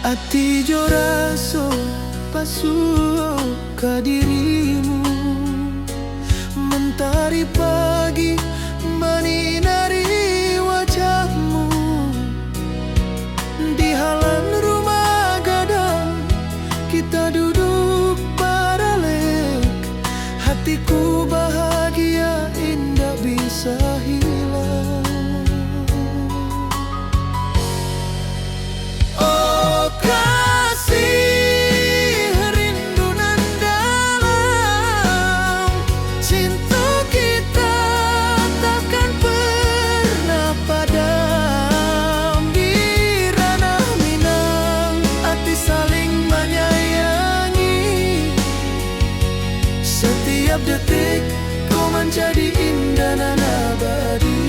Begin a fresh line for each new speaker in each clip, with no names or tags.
Ati jo raso pasuo ka dirimu, mentari pagi menyinari wajahmu. Di halaman rumah gadang kita duduk paralek, hatiku bahagia indah bisa hilang. Oh kasih, rindu nan dalam, cinta kita takkan pernah padam. Di ranah Minang, hati saling menyayangi. Setiap detik kau menjadi indah dan abadi.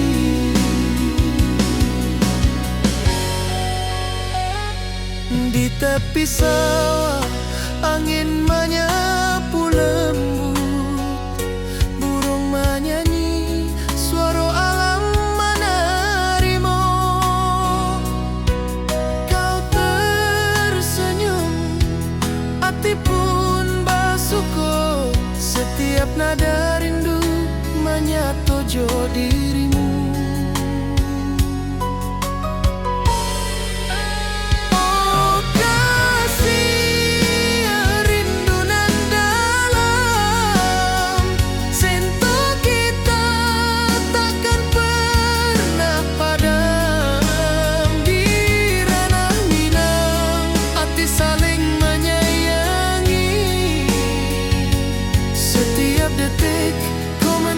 Di tepi sawah angin menyapu lembut, burung menyanyi, suara alam menerimu. Kau tersenyum, hati pun bersyukur. Setiap nada rindu menyatu jo dirimu.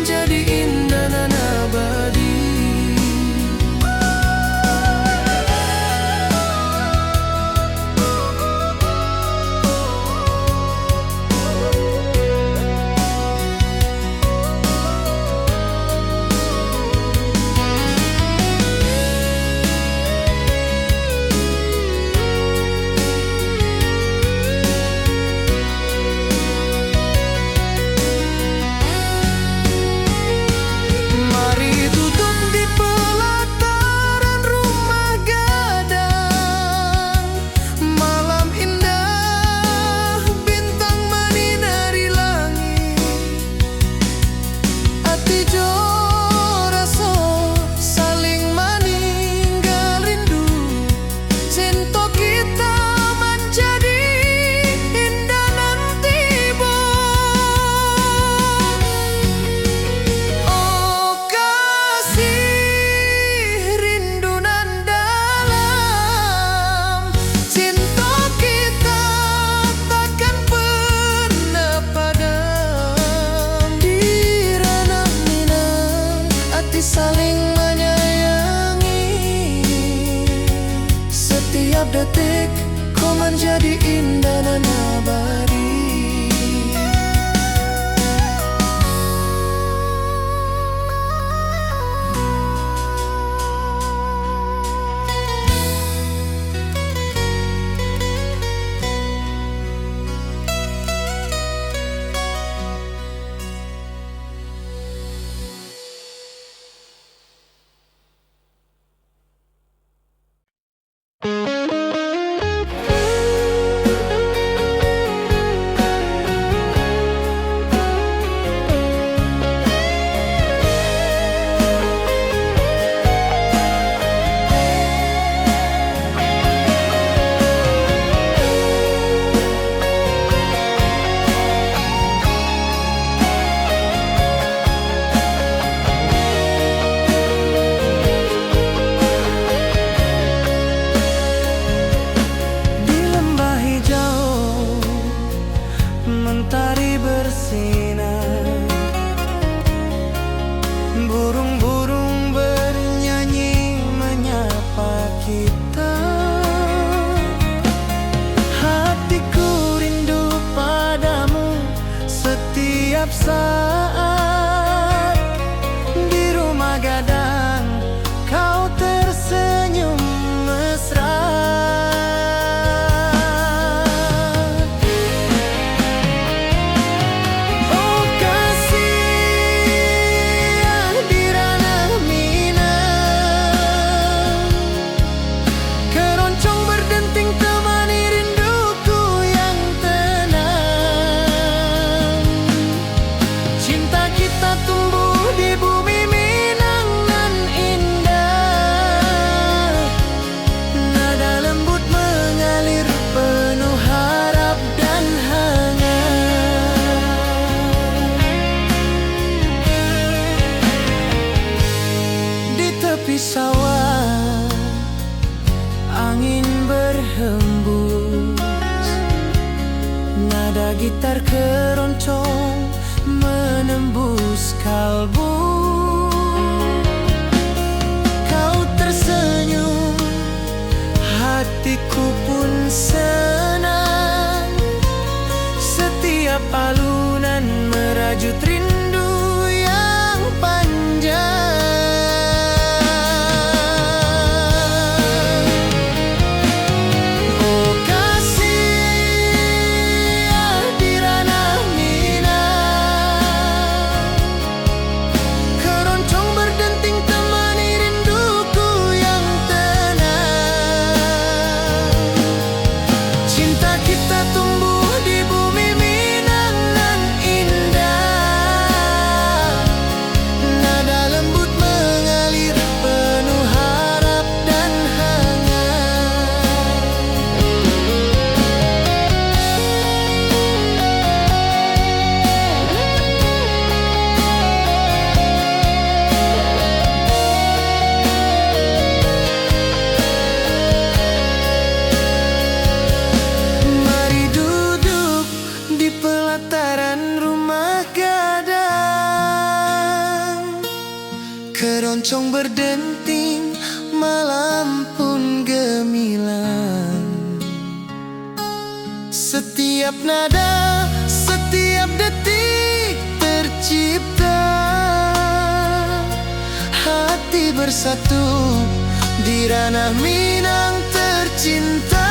Jadi indah dan abadi. Saling menyayangi. Setiap detik kau menjadi indah dan abadi. Mentari bersinar, burung-burung bernyanyi menyapa kita. Hatiku rindu padamu setiap saat. Di rumah gadang kau tersenyum mesra. Keroncong berdenting temani kita tumbuh di bumi Minang nan indah. Nada lembut mengalir penuh harap dan hangat. Di tepi sawah angin berhembus, nada gitar keroncong menembus kalbu. Kau tersenyum, hatiku pun senang. Setiap alunan merajut rindu yang panjang. Keroncong berdenting, malam pun gemilang. Setiap nada, setiap detik tercipta. Hati bersatu di ranah Minang tercinta.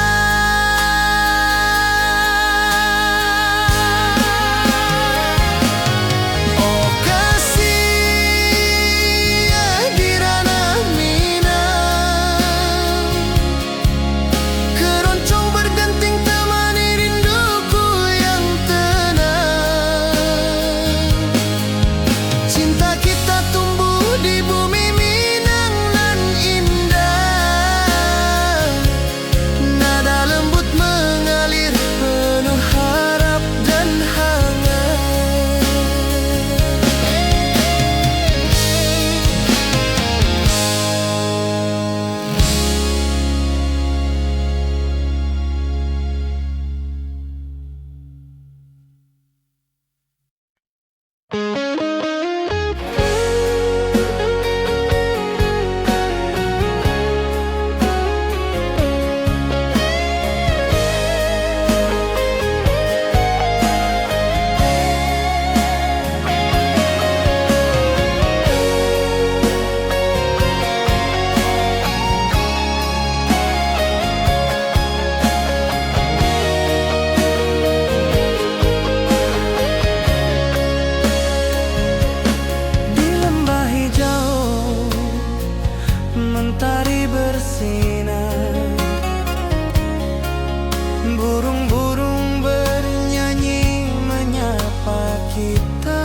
Burung-burung bernyanyi menyapa kita.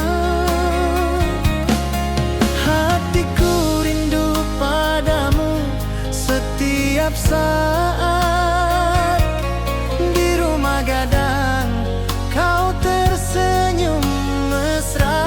Hatiku rindu padamu setiap saat. Di rumah gadang kau tersenyum mesra.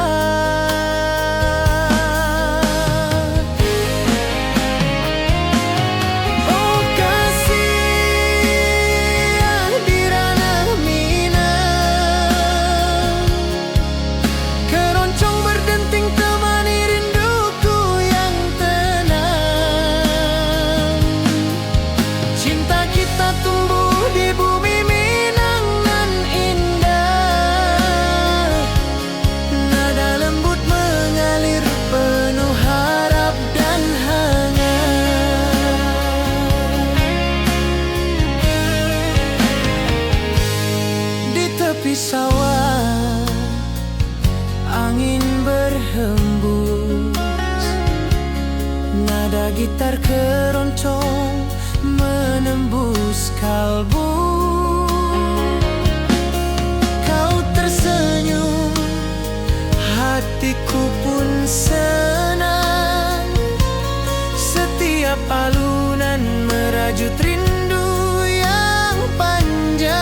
Sawah angin berhembus, nada gitar keroncong menembus kalbu. Kau tersenyum, hati hatiku pun senang. Setiap alunan merajut rindu yang panjang.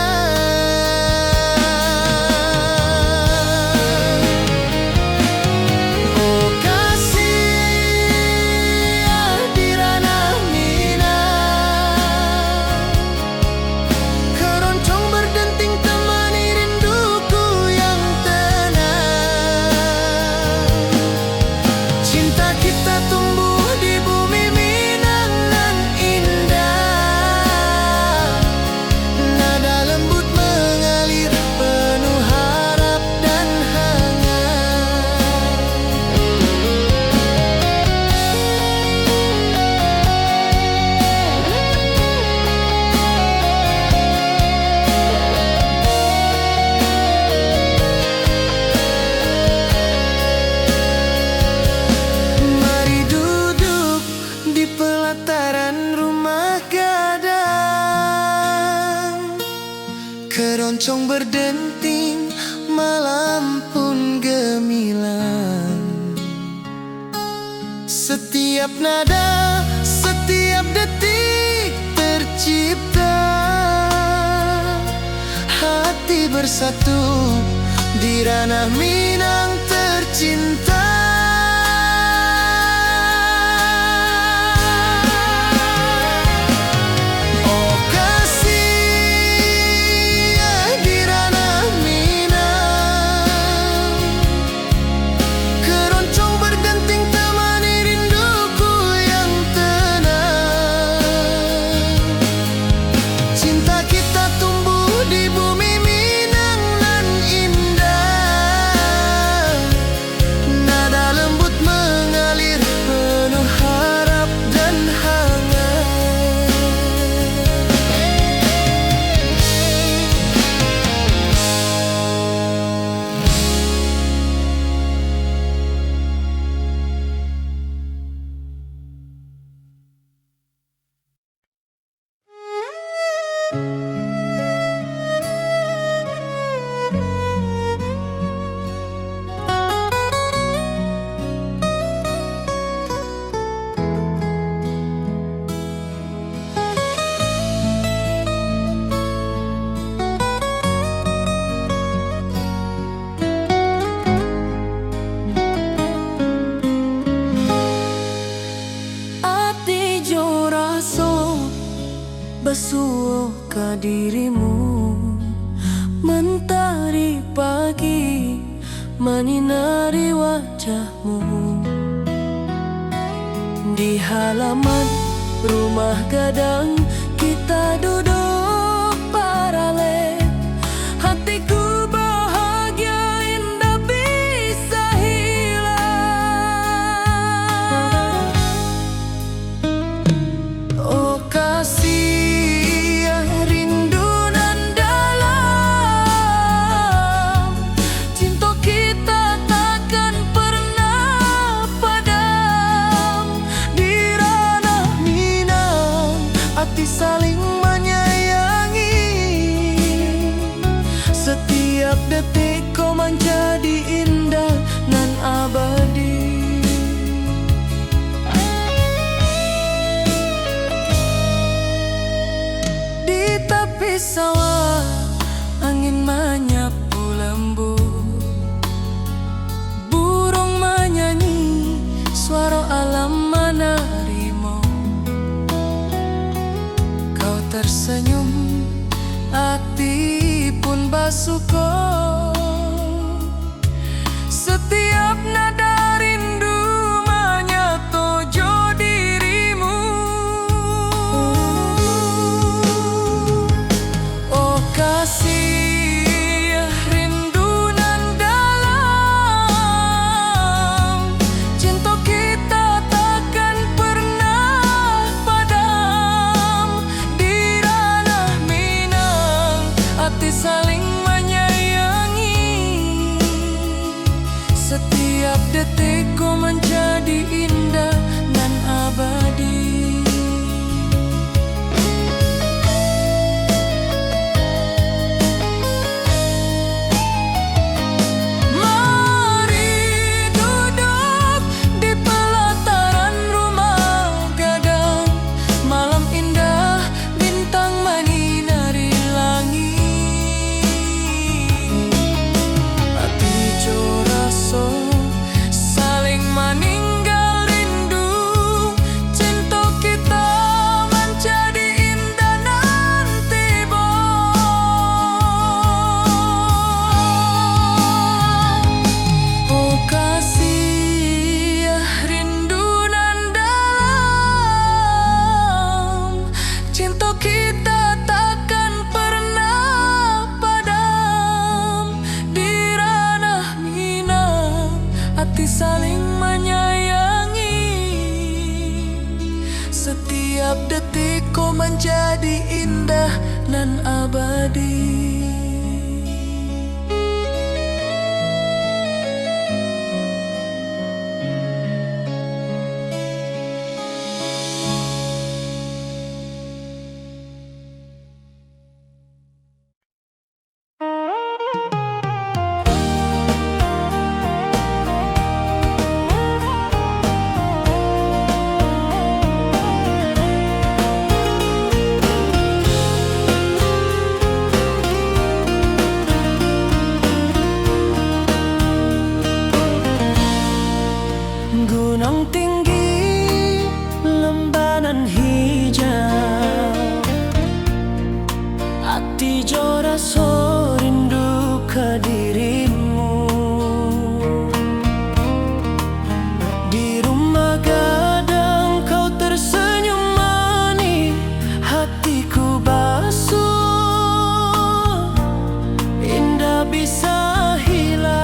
Oh kasih di ranah Minang, keroncong berdenting temani rinduku yang tenang. Cinta kita tumbuh di bumi Minang nan indah. Nada lembut mengalir penuh harap dan hangat. Mari duduk di pelataran rumah gadang, keroncong berdenting, malam pun gemilang. Setiap nada, setiap detik tercipta, hati bersatu di ranah Minang tercinta. Oh kasih di ranah Minang, keroncong berdenting temani rinduku yang tenang. Cinta kita tumbuh di bumi Minang nan indah. Nada lembut mengalir penuh harap dan hangat. Ati jo raso basuh ka dirimu, mentari pagi menyinari wajahmu. Di halaman rumah gadang kita duduk paralel. Hatiku bahagia indah bisa hilang. Oh kasih rindu nan dalam, cinta kita takkan pernah padam. Di ranah Minang hati saling menyayangi. Setiap detik kau menjadi indah nan abadi. Di tepi sawah angin menyapu lembut, burung menyanyi, suara alam menerimu. Kau tersenyum, hati pun bersyukur. Setiap nada rindu menyatu jo dirimu. Oh kasih rindu nan dalam, cinta kita takkan pernah padam. Di ranah Minang hati saling menyayangi. Setiap detik kau menjadi indah nan abadi. Mari hati saling menyayangi. Setiap detik kau menjadi indah dan abadi. Gunung tinggi, lembanan hijau, hati jora so rindu ke dirimu. Di rumah gadang kau tersenyum manis, hatiku basuh, indah bisa hilang.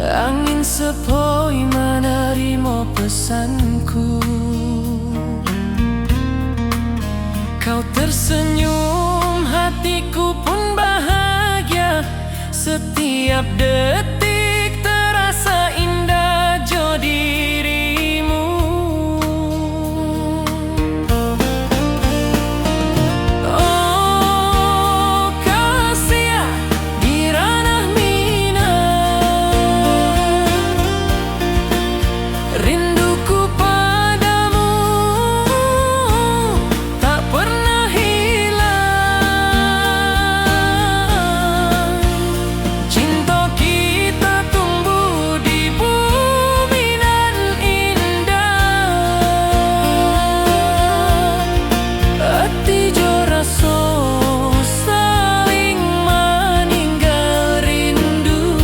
Angin sepoi menerima pesanku. Kau tersenyum, hatiku pun bahagia. Setiap detik terasa indah jo dirimu. Oh kasih di ranah rinduku padamu tak pernah hilang. Cinta kita tumbuh di bumi nan indah. Hati jo rasa saling meninggal rindu.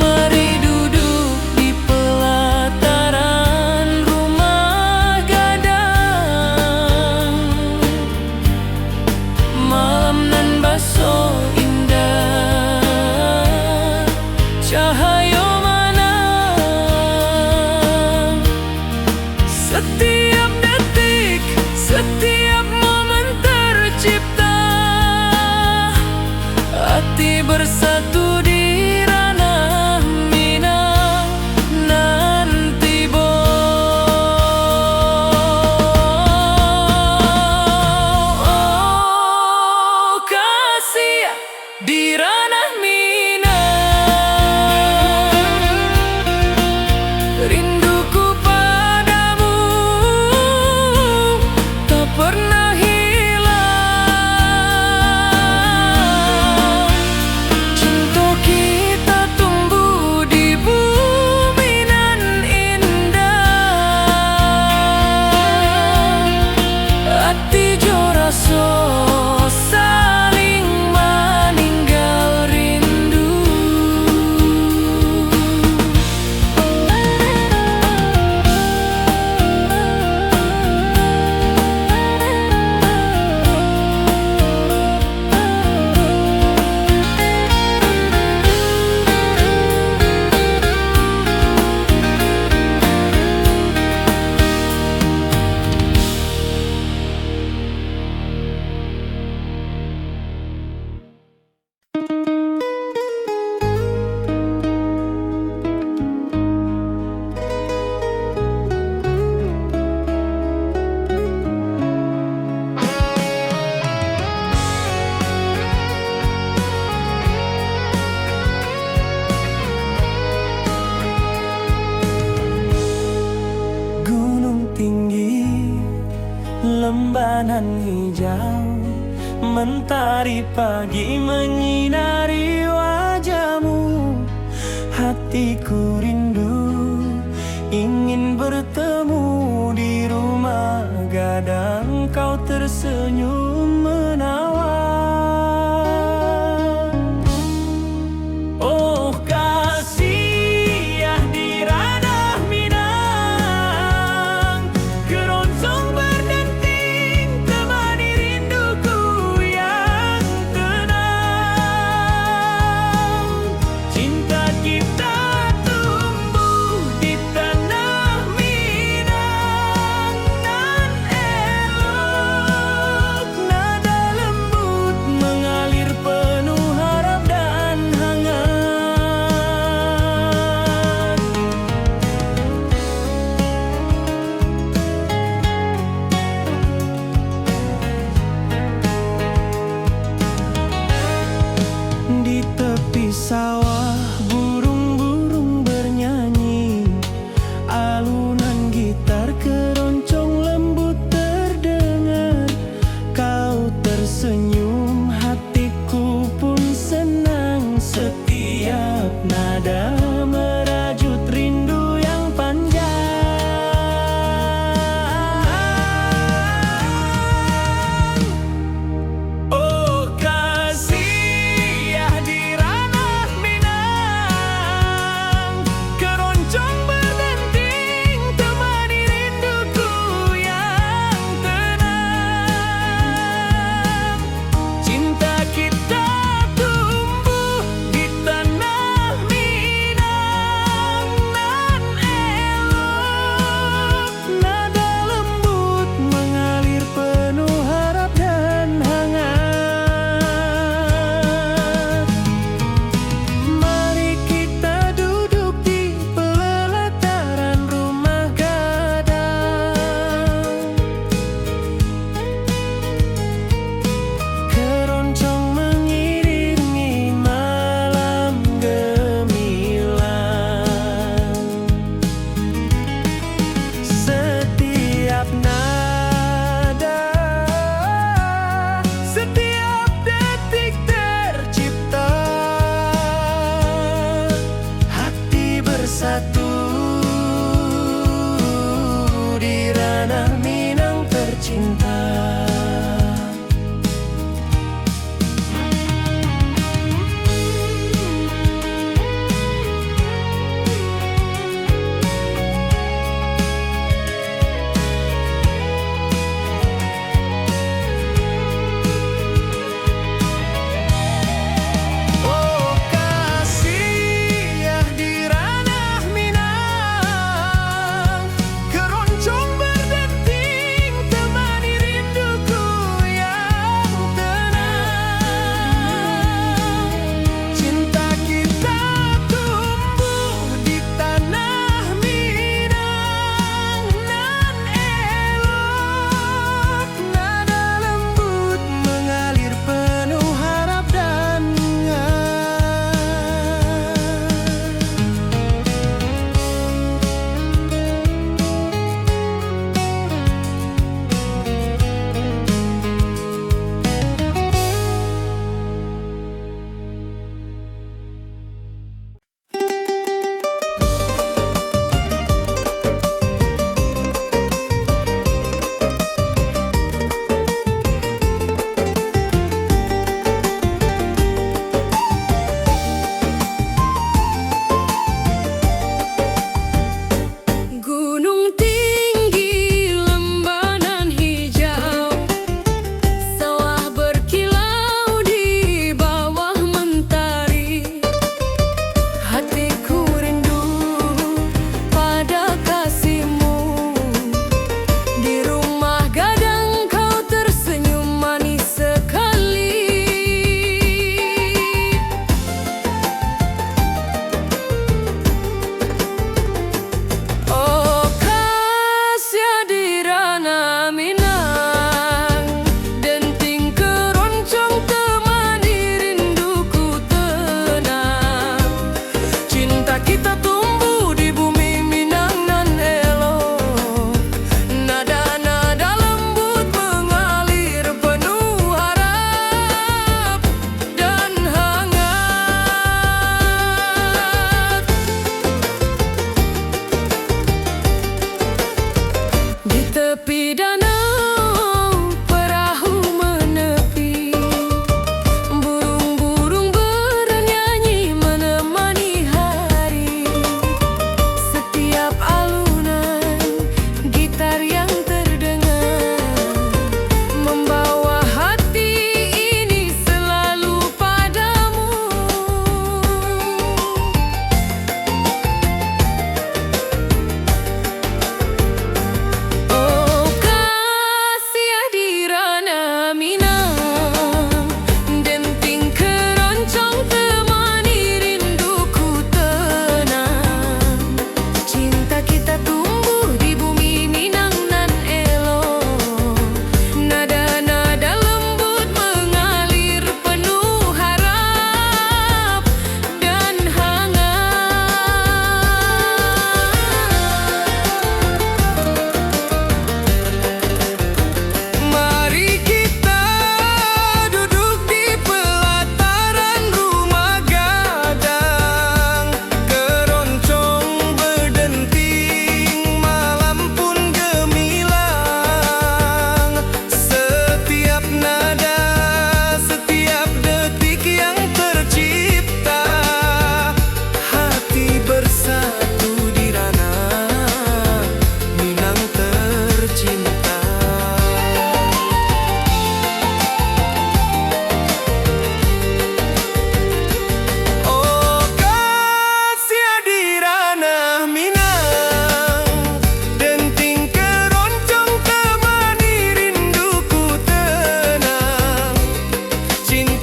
Mari duduk di pelataran rumah gadang. Malam nan baso indah, cahaya mana. Setiap detik, setiap momen tercipta. Hati bersatu di ranah Minang nanti oh kasih di ranah Minang. Rinduku padamu tak pernah hilang. Mentari pagi menyinari wajahmu, hatiku rindu ingin bertemu di rumah gadang. Kau tersenyum menawan. Oh kasih ya di ranah Minang, keroncong berdenting temani rinduku yang tenang. Cinta kita tumbuh di tanah Minang, nan elok nada lembut mengalir penuh harap dan hangat. Di tepi sawah burung-burung bernyanyi, alunan gitar keroncong lembut terdengar. Kau tersenyum, hatiku pun senang. Setiap nada merajut rindu yang panjang. Oh kasih ya di ranah Minang, keroncong berdenting temani rinduku yang tenang.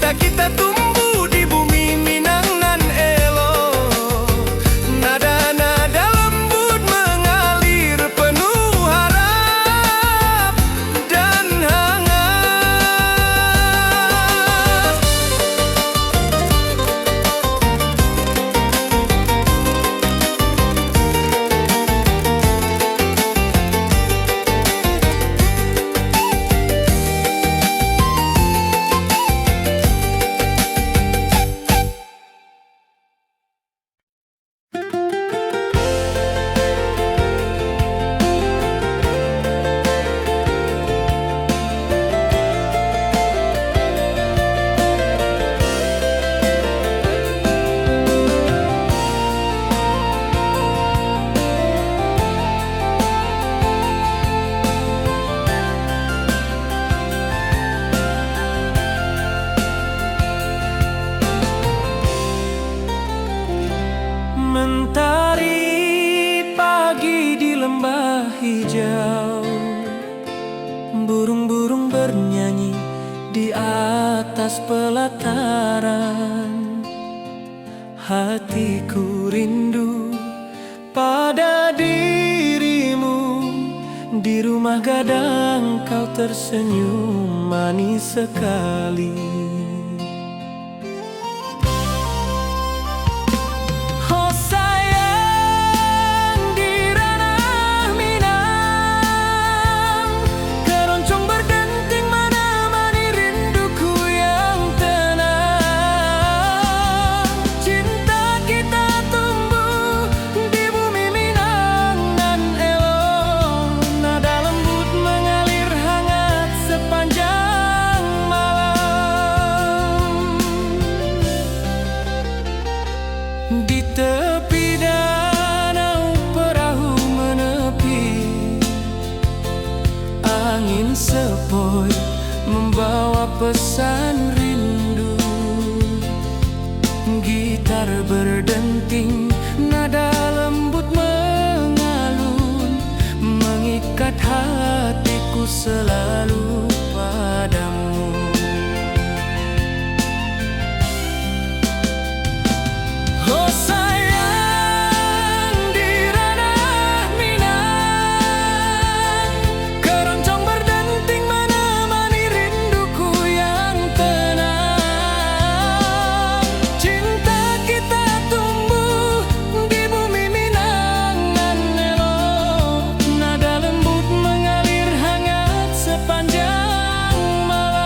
Cinta kita tumbuh di bumi Minang nan elok. Nada-nada lembut mengalir penuh harap dan hangat. Mentari pagi di lembah hijau, burung-burung bernyanyi di atas pelataran. Hatiku rindu pada dirimu, di rumah gadang kau tersenyum manis sekali. Di tepi danau perahu menepi, angin sepoi membawa pesan rindu. Gitar berdenting, nada lembut mengalun, mengikat hatiku selalu padamu. Oh sayang, di ranah Minang, keroncong berdenting menemani rinduku yang tenang. Cinta kita tumbuh di bumi Minang nan elok, nada lembut mengalir hangat sepanjang malam.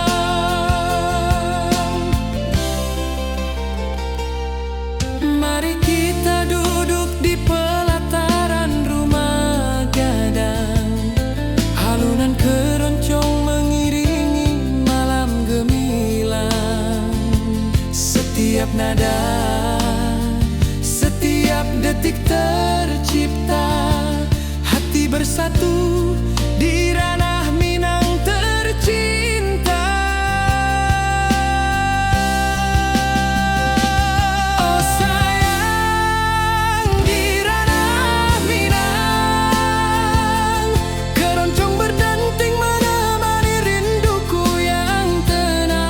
Mari kita duduk di pelataran rumah gadang, alunan keroncong mengiringi malam gemilang. Setiap nada, setiap detik tercipta, hati bersatu di ranah Minang tercinta. Oh sayang, di ranah Minang, keroncong berdenting menemani rinduku yang tenang.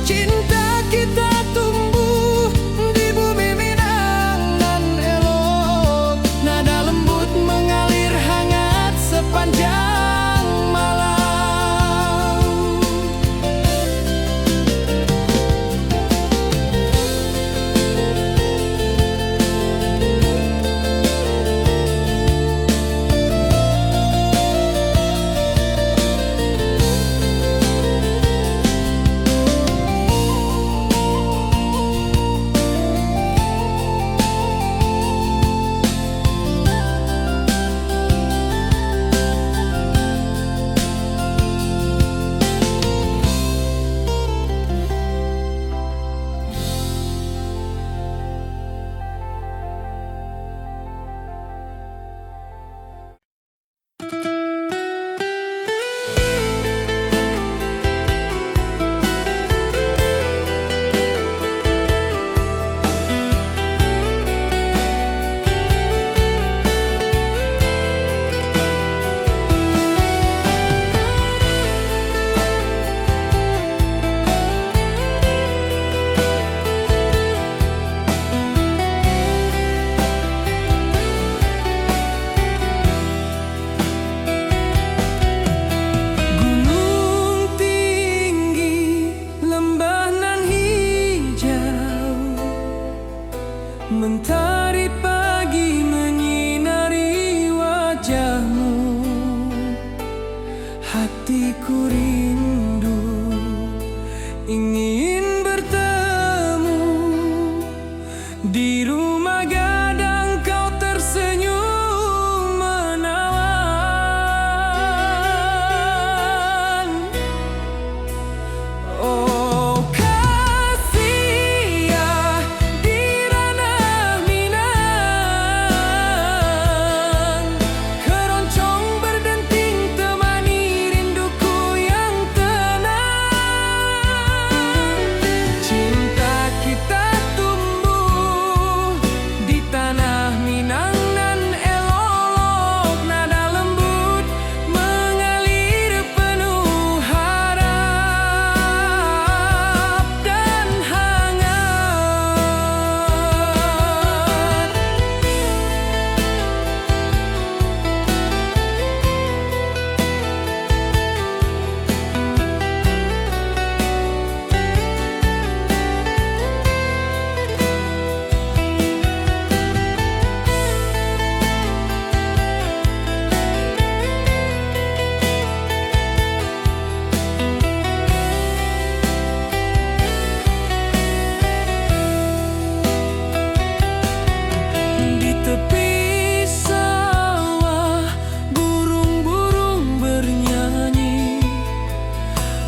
Cinta kita tumbuh di bumi Minang nan elok, nada lembut mengalir hangat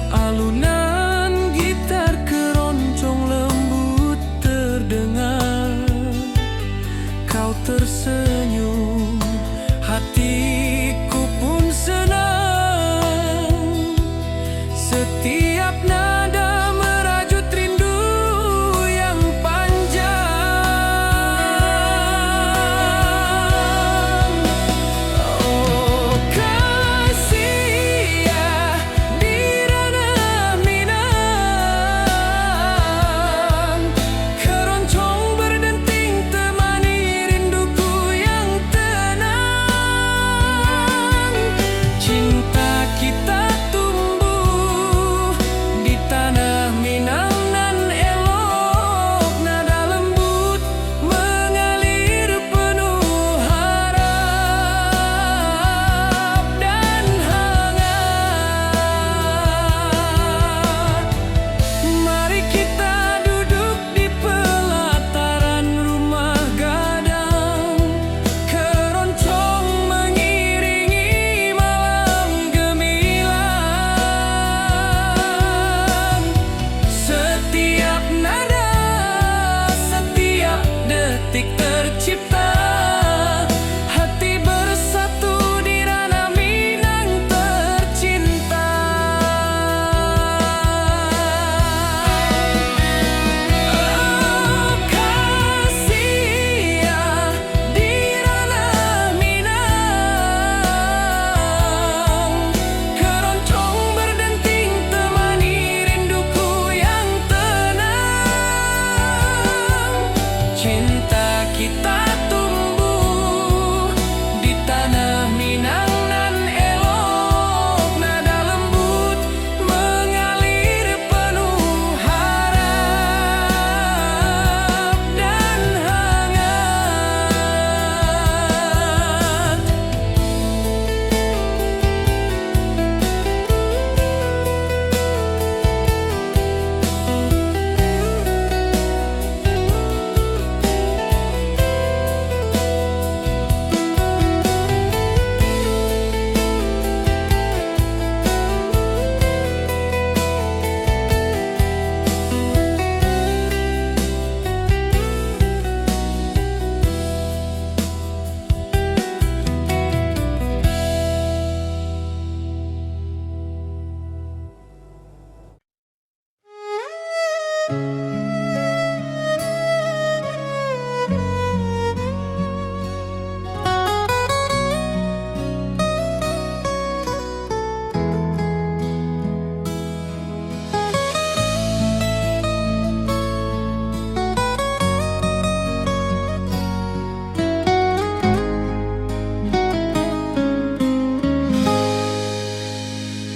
Alunan gitar keroncong lembut terdengar. Kau tersenyum, hatiku pun senang. Setiap nada merajut rindu yang panjang. Oh kasih ya di ranah Minang, keroncong berdenting temani rinduku yang tenang. Cinta kita tumbuh di tanah Minang nan elok, nada lembut mengalir penuh harap dan hangat. Mari kita duduk di pelataran rumah gadang, keroncong mengiringi malam gemilang. Setiap nada, setiap detik tercipta, hati bersatu di ranah Minang tercinta. Oh kasih ya di ranah Minang, keroncong berdenting temani rinduku yang tenang. Cinta kita tumbuh di tanah Minang nan elok, nada lembut mengalir penuh harap dan hangat.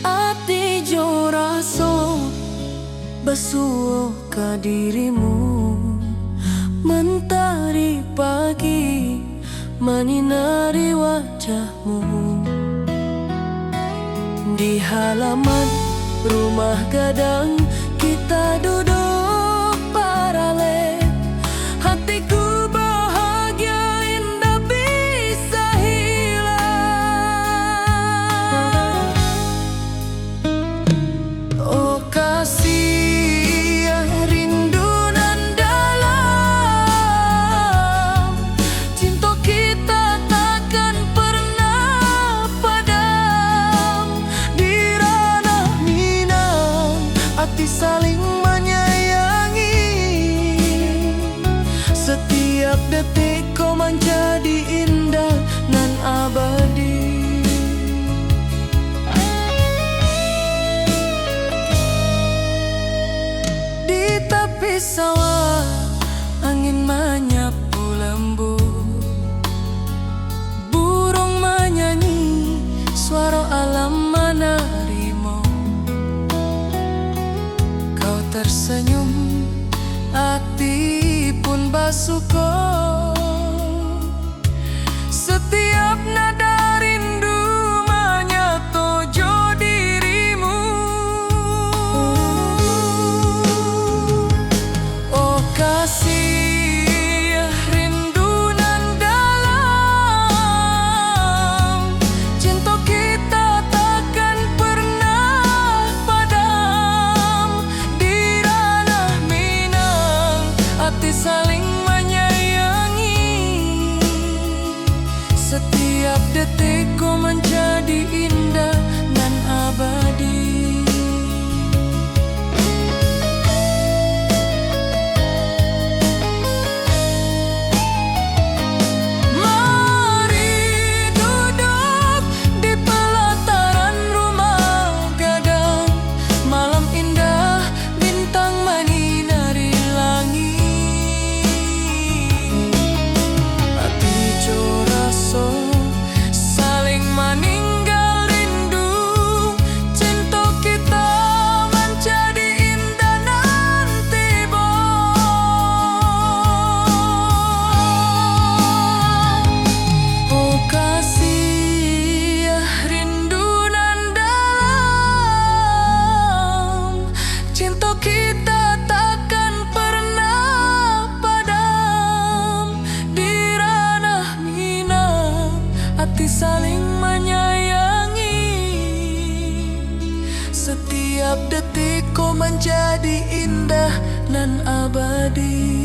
Ati jo raso basuh ka dirimu, mentari pagi menyinari wajahmu. Di halaman rumah gadang kita duduk paralel, hatiku bahagia indah bisa hilang. Oh kasih yang rindu nan dalam, cinta kita takkan pernah padam. Di ranah Minang hati saling menyayangi, setiap detik kau menjadi indah nan abadi. Di tepi sawah angin menyapu lembut, burung menyanyi suara alam menarimu. Kau tersenyum, hati pun basuh. Setiap nada rindu menyatu jo dirimu. Oh kasih rindu nan dalam, cinta kita takkan pernah padam. kau menjadi indah nan abadi.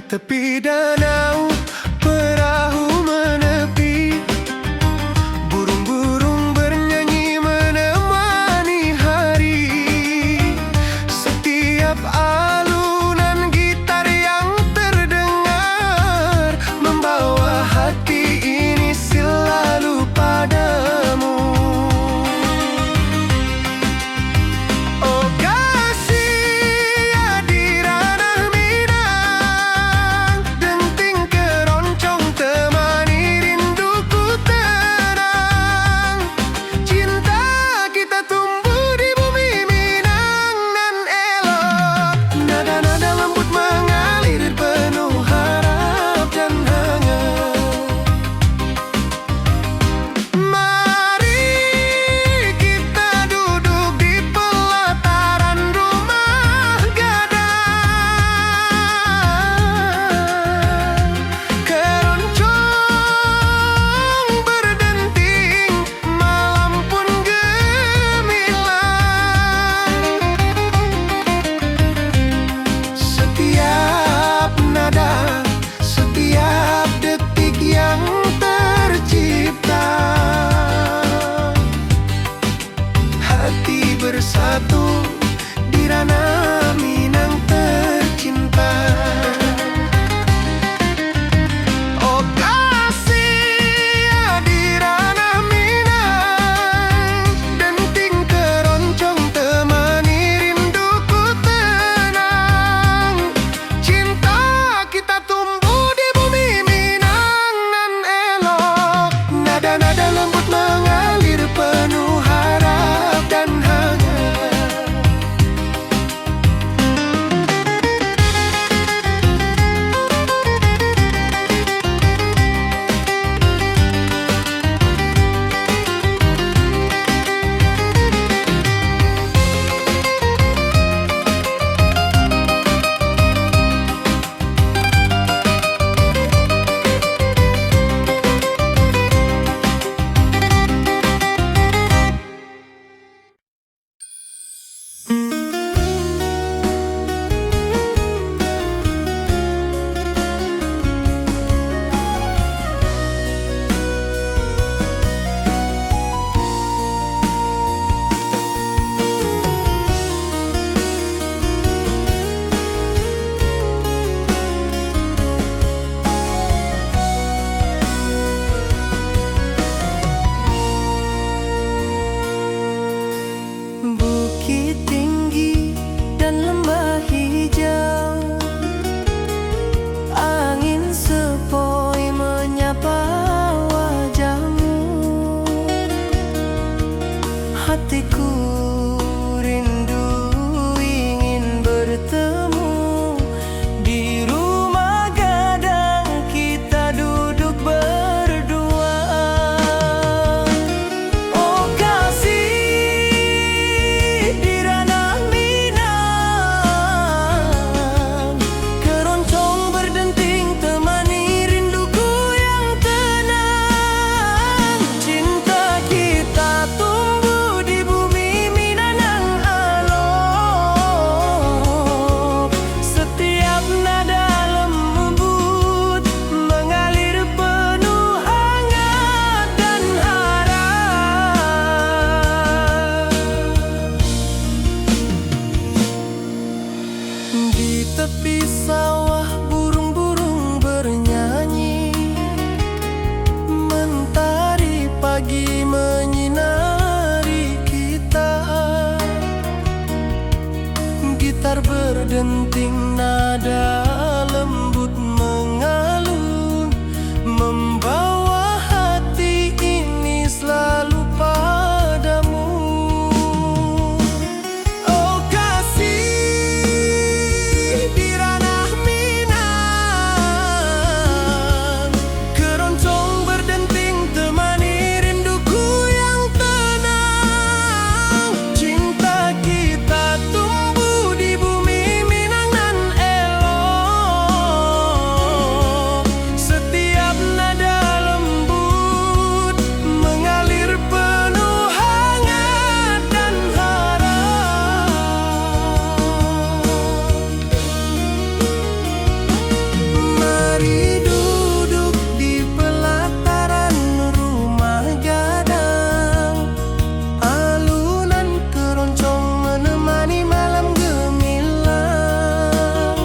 Tepi danau perahu menepi, burung-burung bernyanyi menemani hari. Setiap alunan gitar yang terdengar membawa hati ini selalu padamu. Oh kasih ya di ranah Minang, denting keroncong temani rinduku tenang. Cinta kita tumbuh di bumi Minang nan elok. Nada-nada lembut mengalir penuh harap dan hangat. Mari kita duduk di pelataran rumah gadang. Keroncong berdenting, malam pun gemilang. Setiap nada, setiap detik yang tercipta, hati bersatu di ranah Minang tercinta. Oh kasih ya di ranah Minang, denting keroncong temani rinduku tenang. Cinta kita tumbuh di bumi Minang nan elok. Nada-nada lembut mengalir penuh harap dan hangat. Bukit tinggi berdenting, nada lembut mengalun, membawa hati ini selalu padamu. Oh kasih di ranah Minang, keroncong berdenting temani rinduku yang tenang. Cinta kita tumbuh di bumi Minang nan elok. Setiap nada lembut mengalir penuh hangat dan harap. Mari duduk di pelataran rumah gadang, alunan keroncong menemani malam gemilang.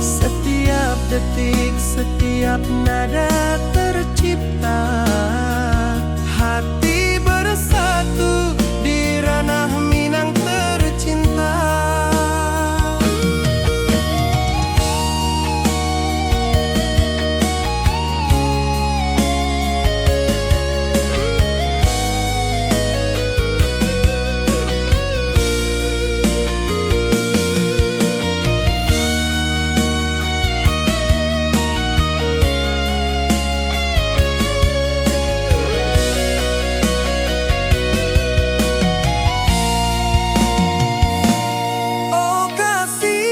Setiap detik, setiap nada tercipta, hati bersatu di ranah Minang tercinta. Oh kasih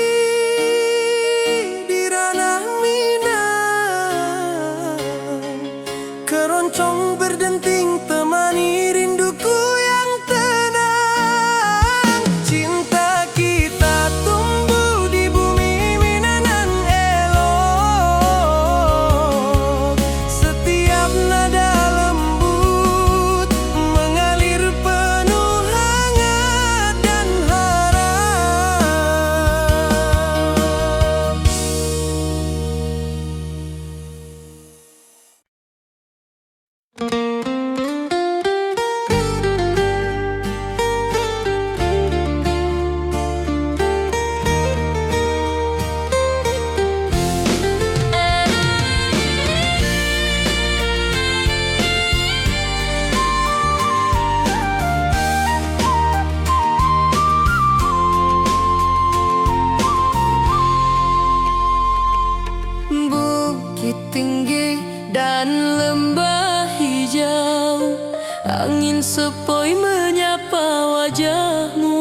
di ranah Minang, keroncong berdenting temani rinduku yang tenang. Cinta kita tumbuh di bumi Minang nan elok. Setiap nada lembut mengalir penuh hangat dan harap. Bukit tinggi dan lembah hijau, angin sepoi menyapa wajahmu.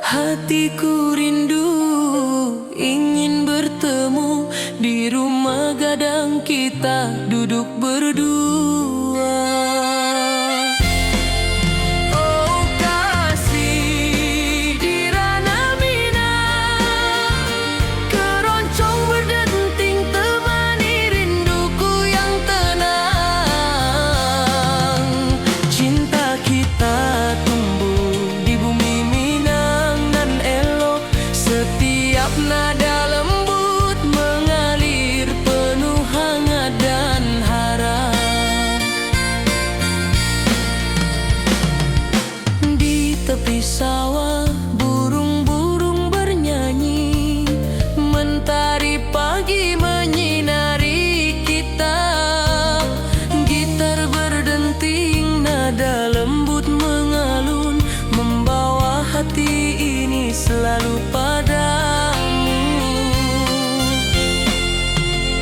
Hatiku rindu ingin bertemu di rumah gadang kita duduk berdua. Oh kasih di ranah Minang, keroncong berdenting temani rinduku yang tenang. Cinta kita tumbuh di bumi Minang nan elok. Setiap nada lembut mengalir penuh hangat dan harap. Di tepi sawah burung-burung bernyanyi, mentari pagi menyinari kita. Gitar berdenting, nada lembut mengalun, membawa hati ini selalu padamu.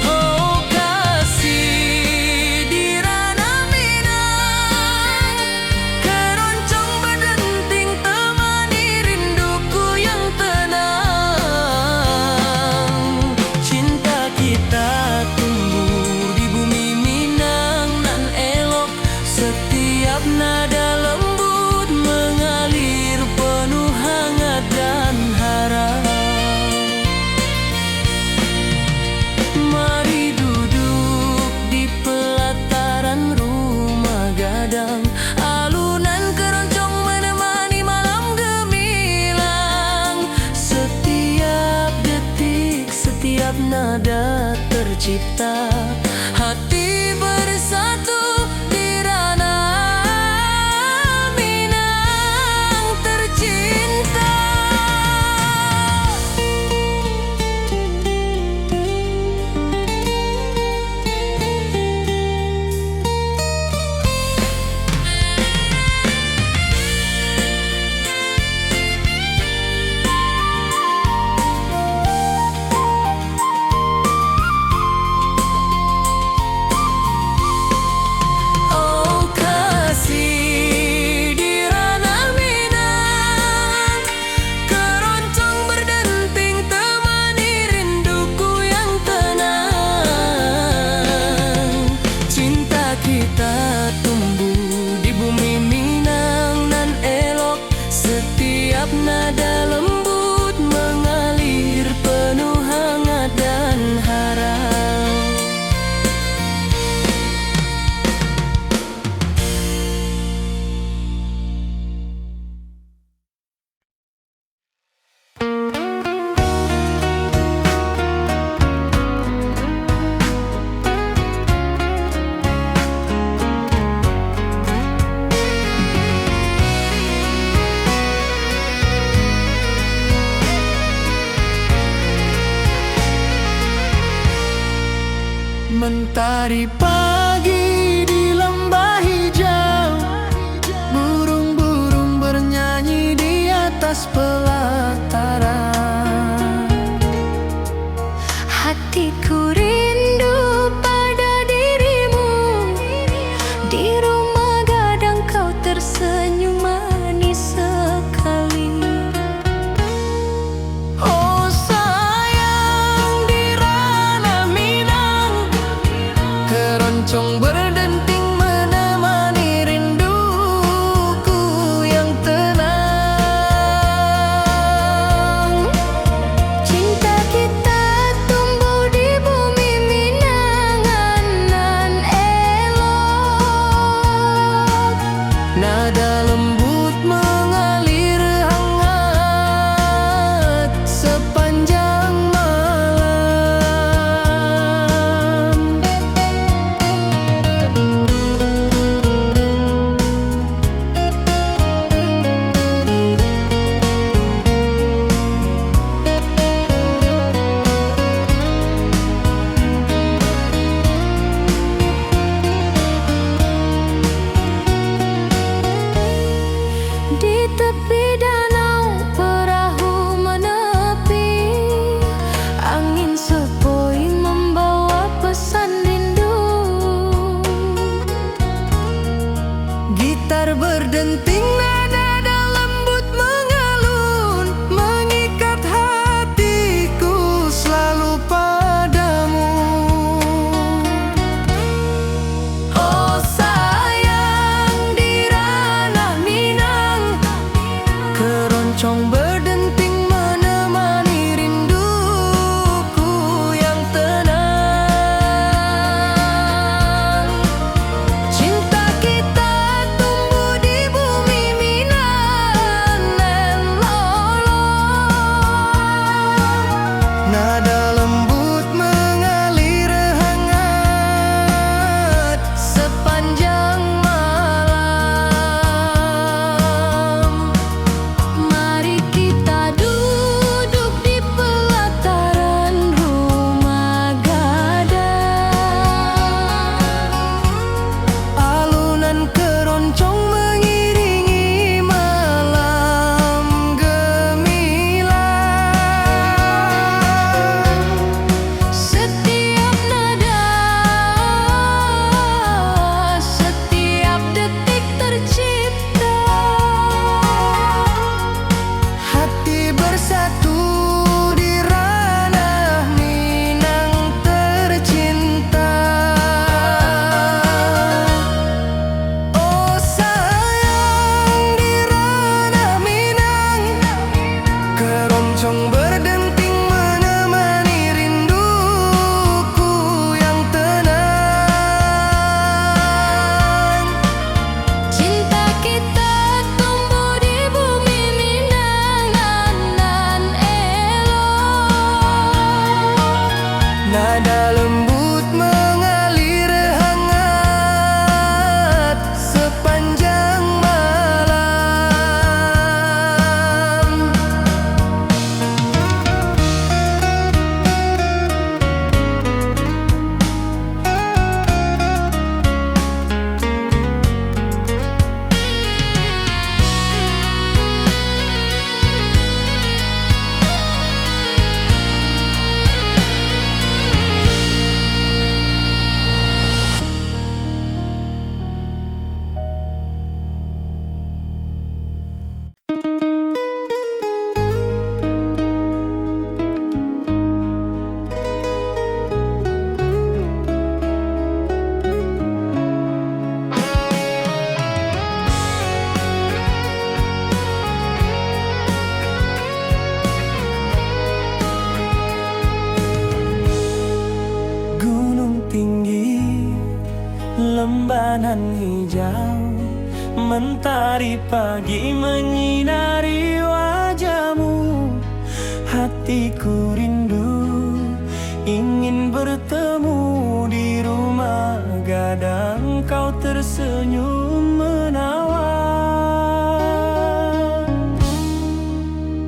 Oh kasih di ranah Minang, keroncong berdenting temani rinduku yang tenang. Cinta kita tumbuh di bumi Minang nan elok. Setiap nada lembut mengalir penuh hangat dan harap. Mari duduk di pelataran rumah gadang, alunan keroncong menemani malam gemilang. Setiap detik, setiap nada tercipta, hati bersatu di ranah Minang tercinta.
Hari pagi di lembah hijau, burung-burung bernyanyi di atas pelataran.
Hatiku rindu pada dirimu, di rumah gadang kau tersenyum manis sekali.
Oh sayang, di ranah Minang, keroncong berdenting menemani rinduku yang tenang.
Cinta kita tumbuh di bumi Minangan nan elok.
Nada lembut mengalir hangat sepanjang malam.
Di tepi danau perahu menepi, angin sepoi membawa pesan rindu.
Gitar berdenting, nada lembut mengalun, mengikat hatiku selalu padamu. Oh sayang, di ranah Minang, keroncong berdenting menemani rinduku yang tenang. Cinta kita tumbuh di bumi Minang nan lolong. Nada lembut mengalir hangat sepanjang malam.
Mari kita duduk di pelataran rumah gadang.
Alunan keroncong mengiringi malam gemilang.
Setiap nada, setiap detik tercipta.
Hati bersatu di ranah Minang tercinta. Oh sayang, di ranah Minang, keroncong berdenting menemani rinduku yang tenang.
Cinta kita tumbuh di bumi Minangan nan elok.
Nada lembut mengalir hangat sepanjang malam. Gunung tinggi, lembanan hijau, mentari pagi menyinari wajahmu. Hatiku rindu ingin bertemu di rumah gadang, kau tersenyum menawan.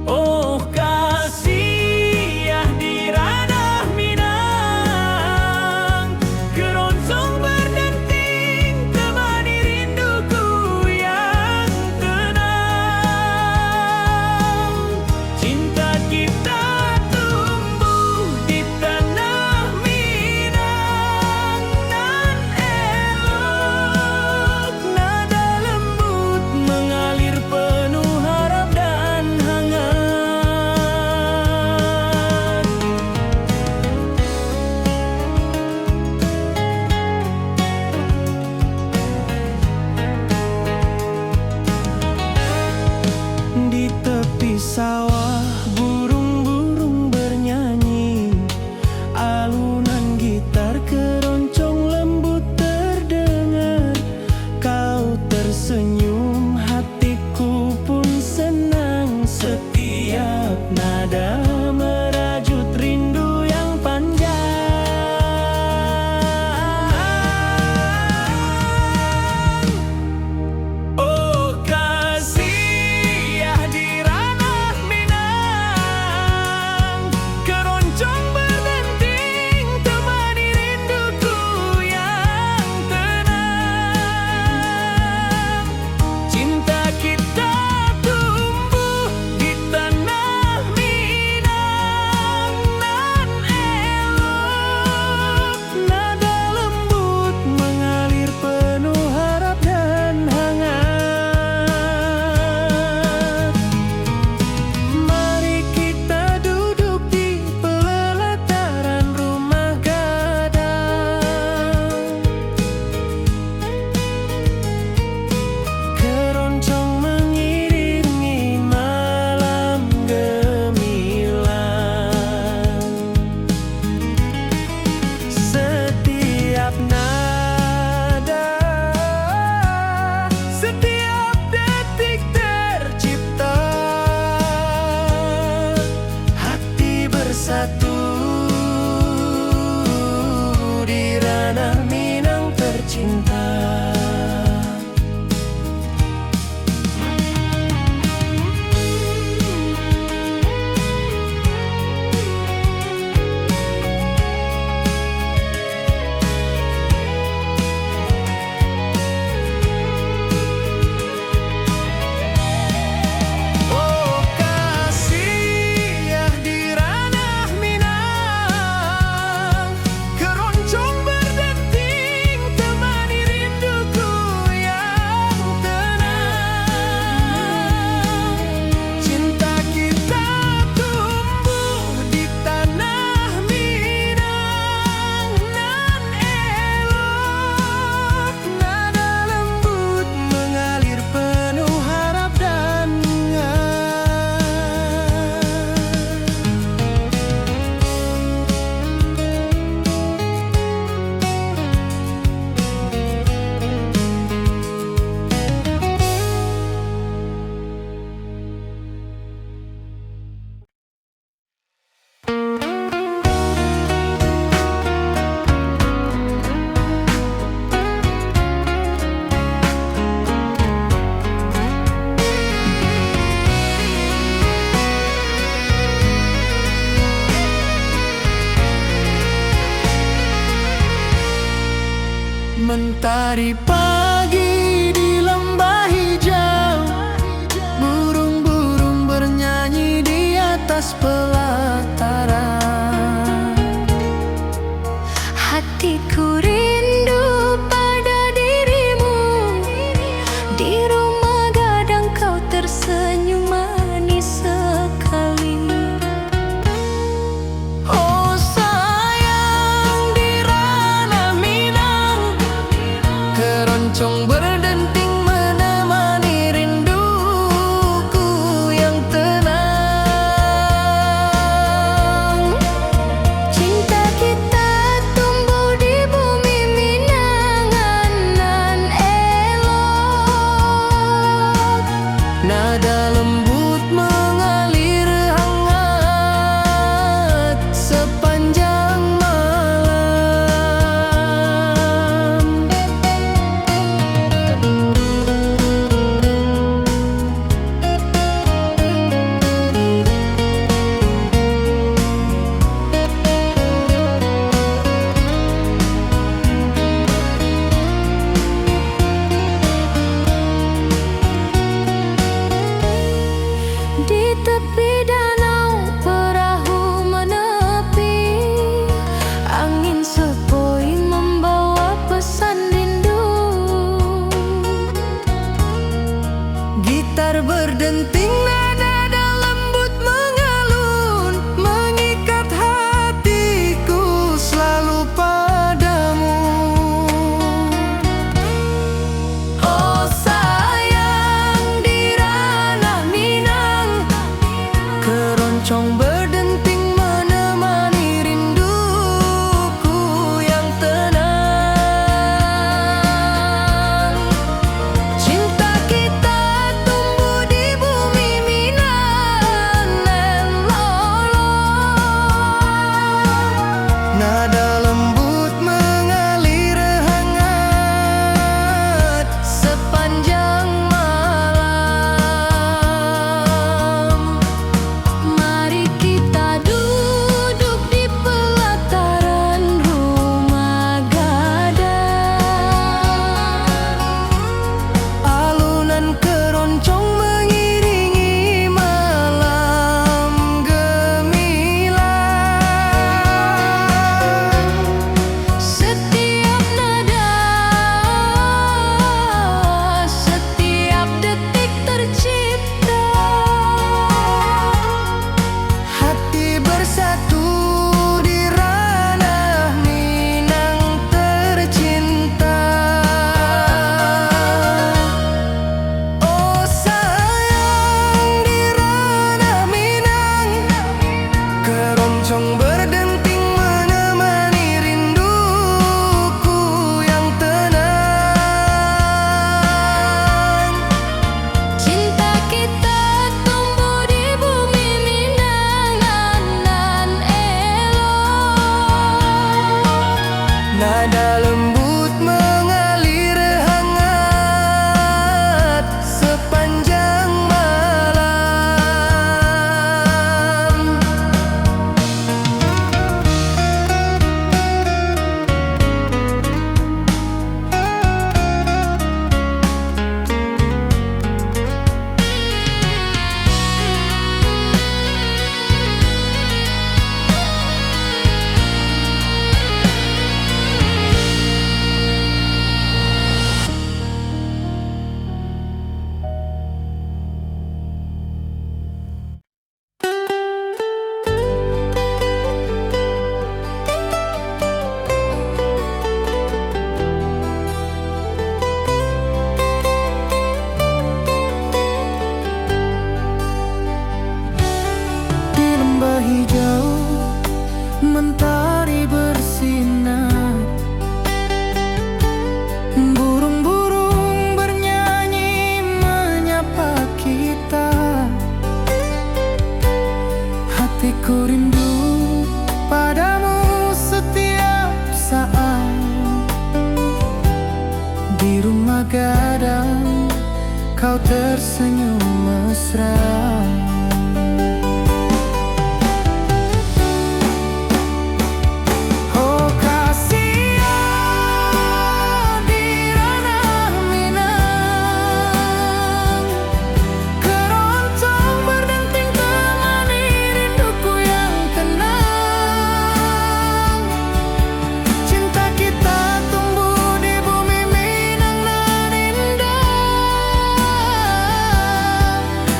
Oh kasih, ya di ranah Minang, keroncong
senang. Setiap nada merajut rindu yang panjang. Oh kasih ya di ranah Minang, keroncong berdenting temani rinduku yang tenang. Cinta kita tumbuh di tanah Minang nan elok. Nada lembut mengalir penuh harap dan hangat. Mari kita duduk di pelataran rumah gadang. Keroncong mengiringi malam gemilang. Setiap nada, setiap detik tercipta. Hati bersatu di ranah Minang tercinta. Oh kasih ya di ranah Minang, keroncong berdenting temani rinduku yang tenang. Cinta kita tumbuh di tanah Minang nan elok. Nada lembut mengalir penuh harap dan mentari pagi di lembah hijau. Burung-burung bernyanyi di atas pelataran.
Hatiku rindu pada dirimu. Di rumah gadang kau tersenyum manis sekali.
Oh sayang di ranah Minang, keroncong berdenting menemani rinduku yang tenang.
Cinta kita tumbuh di bumi Minang nan elok.
Nada lembut mengalir hangat sepanjang malam.
Di tepi danau perahu menepi. Angin sepoi membawa pesan rindu.
Gitar berdenting, nada lembut mengalun, mengikat hatiku selalu padamu. Oh sayang di ranah Minang, keroncong berdenting menemani rinduku yang tenang. Cinta kita tumbuh di bumi
hijau, mentari bersinar, burung-burung bernyanyi menyapa kita. Hatiku rindu padamu setiap saat. Di rumah gadang kau tersenyum mesra. Oh kasihan di ranah Minang, keroncong berdenting temani rinduku yang tenang. Cinta kita tumbuh di bumi Minang nan indah.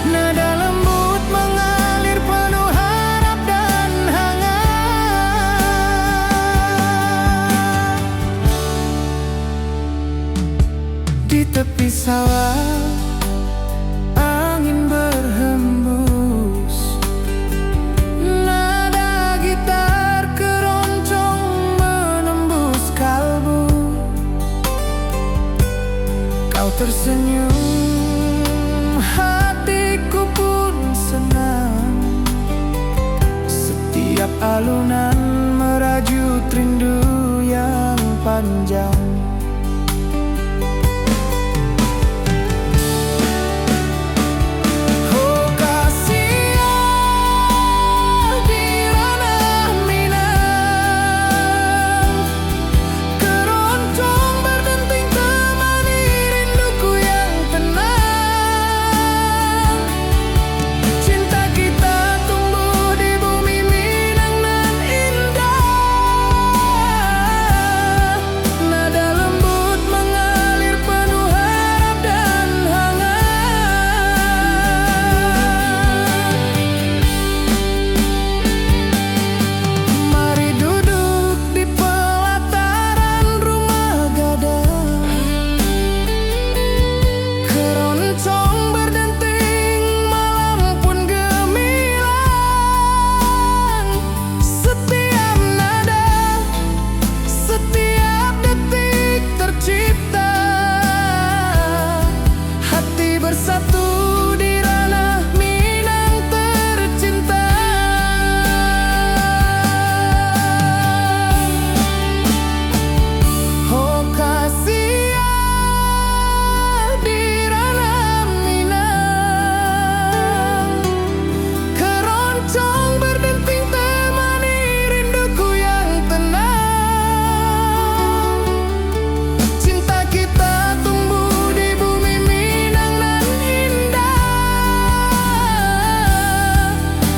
Nada lembut mengalir penuh harap dan hangat. Di tepi sawah angin berhembus, nada gitar keroncong menembus kalbu. Kau tersenyum, hatiku pun senang. Setiap alunan merajut rindu yang panjang. Oh kasihan di ranah Minang, keroncong berdenting temani rinduku yang tenang. Cinta kita tumbuh di bumi Minang nan indah. Nada lembut mengalir penuh harap dan hangat. Mari duduk di pelataran rumah gadang, keroncong berdenting malam pun gemilang. Setiap nada, setiap detik tercipta, hati bersatu di ranah Minang tercinta. Oh kasihan di ranah Minang, keroncong berdenting temani rinduku yang tenang. Cinta kita tumbuh di bumi Minang nan indah.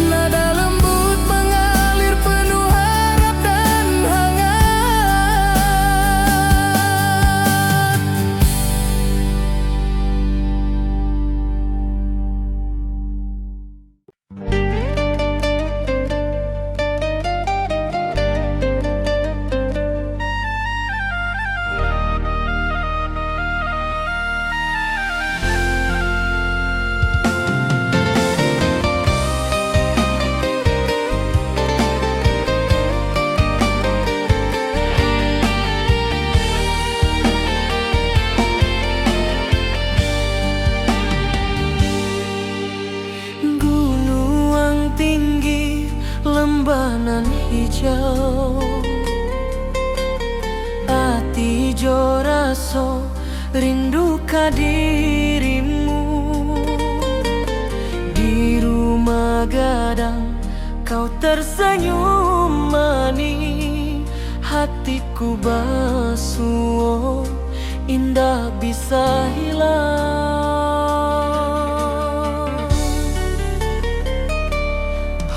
Nada lembut mengalir penuh harap dan hangat. Gunung tinggi, lembanan hijau, hati jo raso rindu ka dirimu. Di rumah gadang kau tersenyum manis, hatiku basuh indah bisa hilang.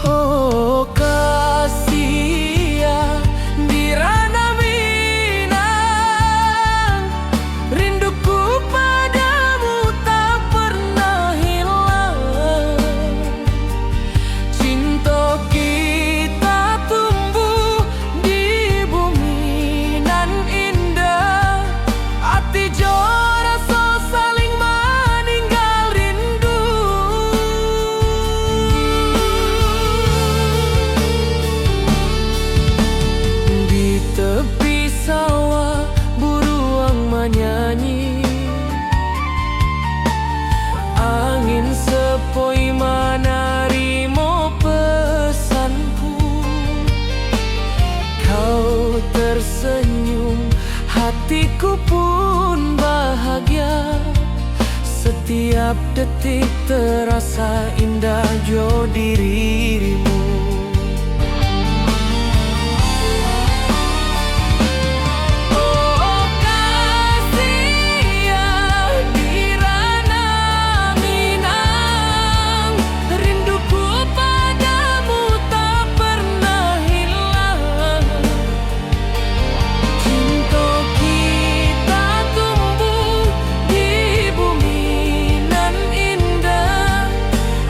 Oh kasihan di ranah Minang, rinduku padamu tak pernah hilang. Cinta kita tumbuh di bumi nan indah, hati jo rasa saling
Setiap detik terasa indah jo dirimu. Oh kasih ya di ranah Minang, rinduku padamu tak pernah hilang. Cinta kita tumbuh di bumi nan indah,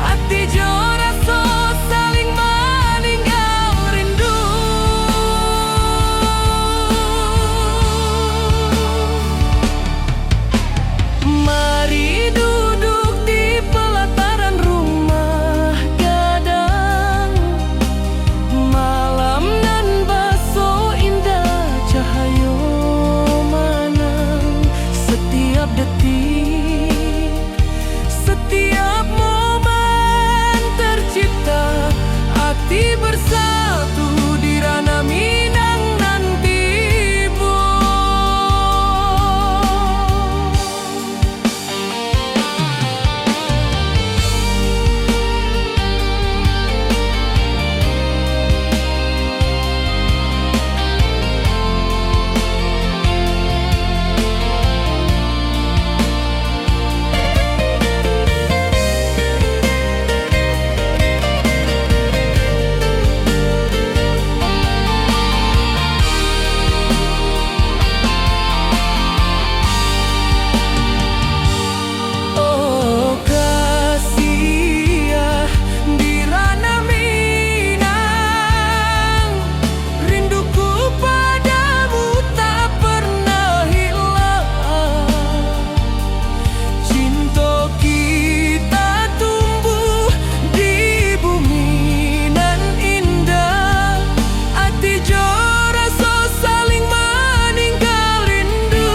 hati jo rasa saling meninggal rindu. Mari duduk di pelataran rumah gadang, malam nan baso indah cahaya manang. Setiap detik, setiap momen tercipta, hati bersatu di ranah Minang nan tiba. Oh kasih ya di ranah Minang, rinduku padamu tak pernah hilang. Cinta kita tumbuh di bumi nan indah, hati jo rasa saling meninggal rindu.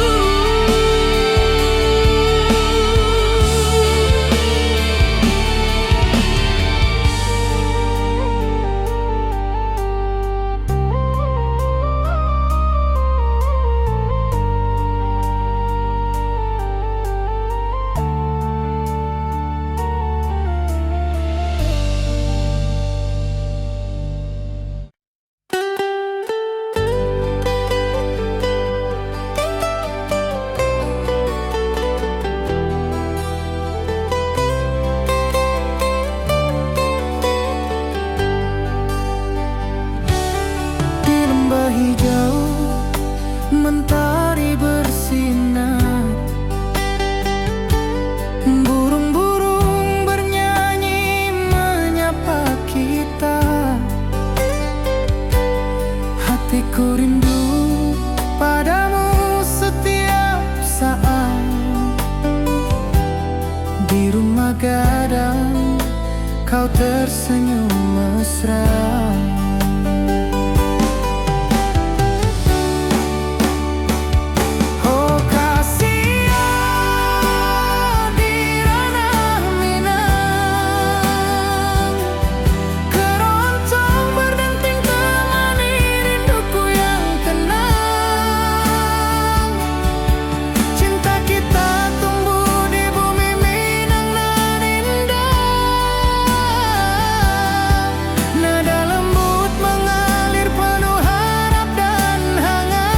Di lembah hijau mentari bersinar, burung-burung bernyanyi menyapa kita. Hatiku rindu padamu setiap saat, di rumah gadang kau tersenyum mesra. Oh kasih ya di ranah Minang, keroncong berdenting temani rinduku yang tenang. Cinta kita tumbuh di bumi Minang nan indah, nada lembut mengalir penuh harap dan hangat.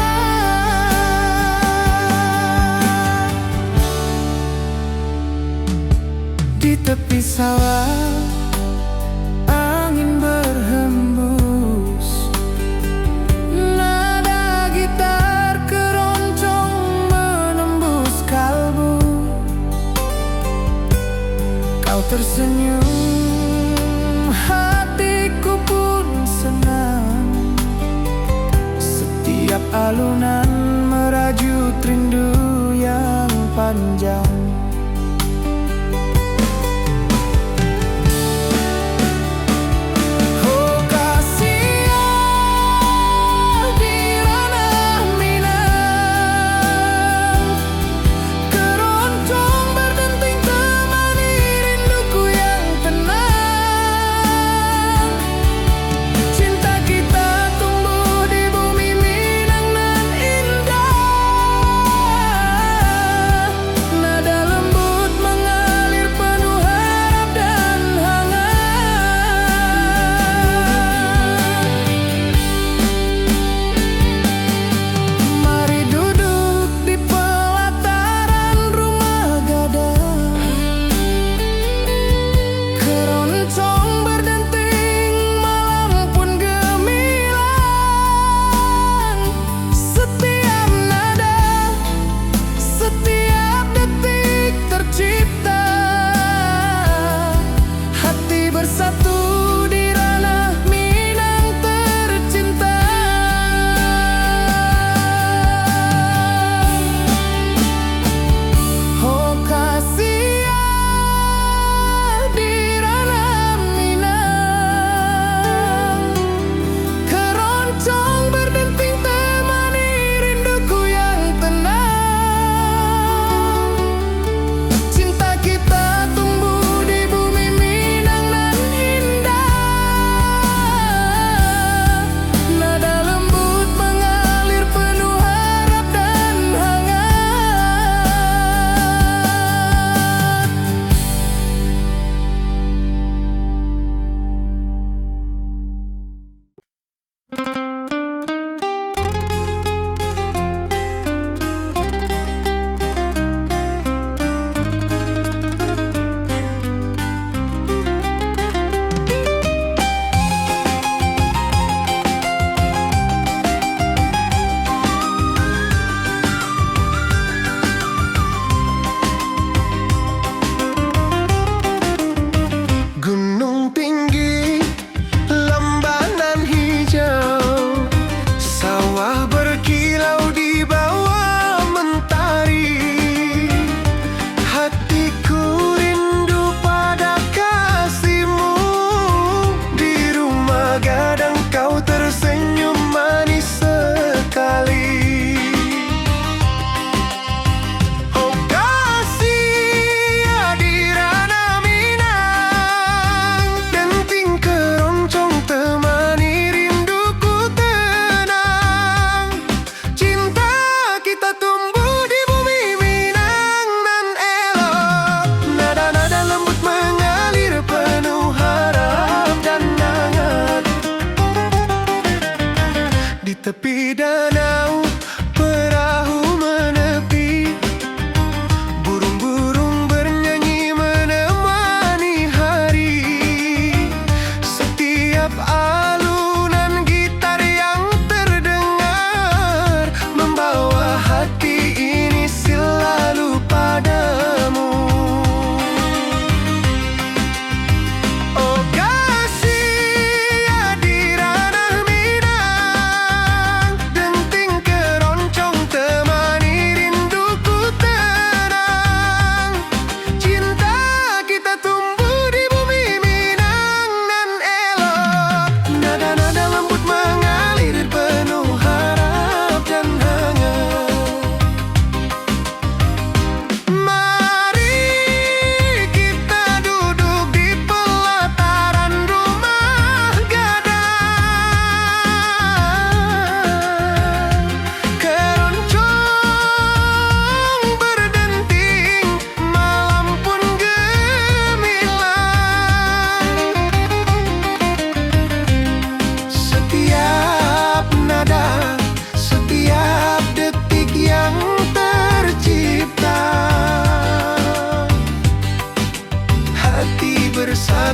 Di tepi sawah angin berhembus, nada gitar keroncong menembus kalbu. Kau tersenyum, hatiku pun senang. Setiap alunan merajut rindu yang panjang. Oh kasih ya di ranah Minang, keroncong berdenting temani rinduku yang tenang. Cinta kita tumbuh di bumi Minang nan indah,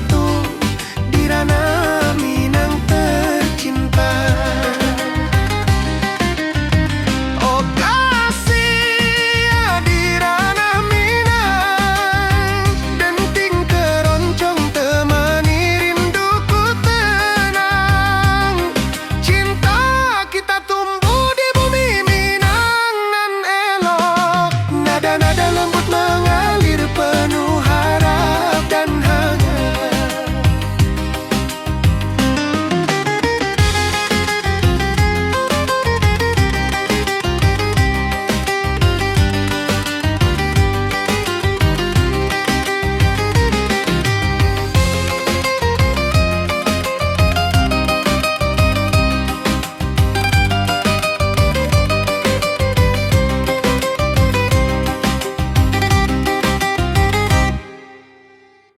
bersatu di ranah